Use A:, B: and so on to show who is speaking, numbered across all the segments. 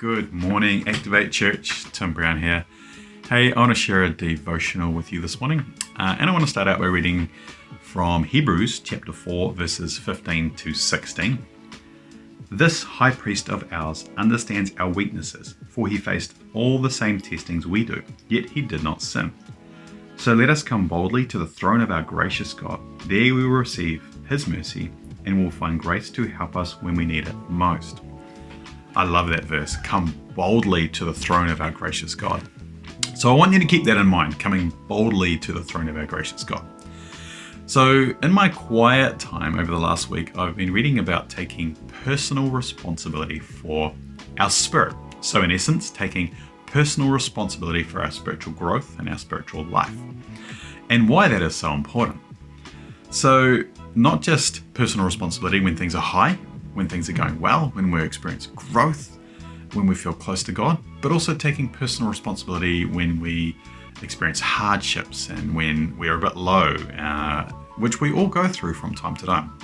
A: Good morning, Activate Church. Tim Brown here. Hey, I want to share a devotional with you this morning. And I want to start out by reading from Hebrews chapter 4, verses 15 to 16. This high priest of ours understands our weaknesses, for he faced all the same testings we do, yet he did not sin. So let us come boldly to the throne of our gracious God. There we will receive his mercy and will find grace to help us when we need it most. I love that verse. Come boldly to the throne of our gracious God. So I want you to keep that in mind, coming boldly to the throne of our gracious God. So in my quiet time over the last week, I've been reading about taking personal responsibility for our spirit. So in essence, taking personal responsibility for our spiritual growth and our spiritual life, and why that is so important. So not just personal responsibility when things are high, when things are going well, when we experience growth, when we feel close to God, but also taking personal responsibility when we experience hardships and when we're a bit low, which we all go through from time to time.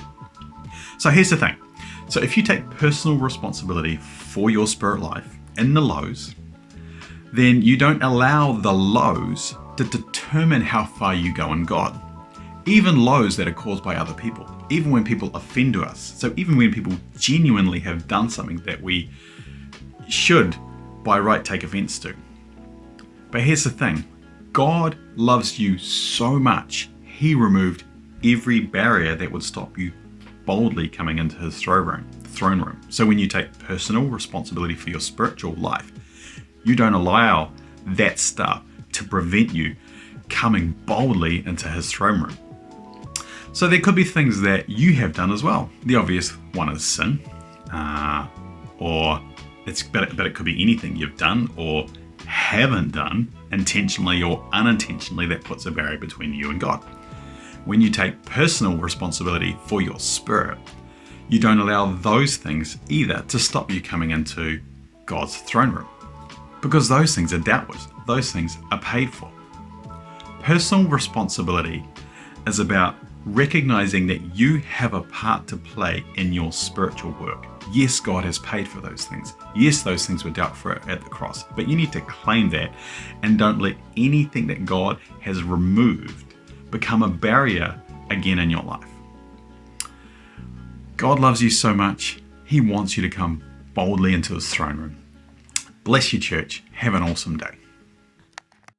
A: So here's the thing. So if you take personal responsibility for your spirit life in the lows, then you don't allow the lows to determine how far you go in God. Even lows that are caused by other people, even when people offend to us. So even when people genuinely have done something that we should by right take offense to. But here's the thing, God loves you so much, he removed every barrier that would stop you boldly coming into his throne room. So when you take personal responsibility for your spiritual life, you don't allow that stuff to prevent you coming boldly into his throne room. So there could be things that you have done as well. The obvious one is sin, but it could be anything you've done or haven't done intentionally or unintentionally that puts a barrier between you and God. When you take personal responsibility for your spirit, you don't allow those things either to stop you coming into God's throne room, because those things are dealt with. Those things are paid for. Personal responsibility is about recognizing that you have a part to play in your spiritual work. Yes, God has paid for those things. Yes, those things were dealt for at the cross, but you need to claim that and don't let anything that God has removed become a barrier again in your life. God loves you so much, he wants you to come boldly into his throne room. Bless you, church. Have an awesome day.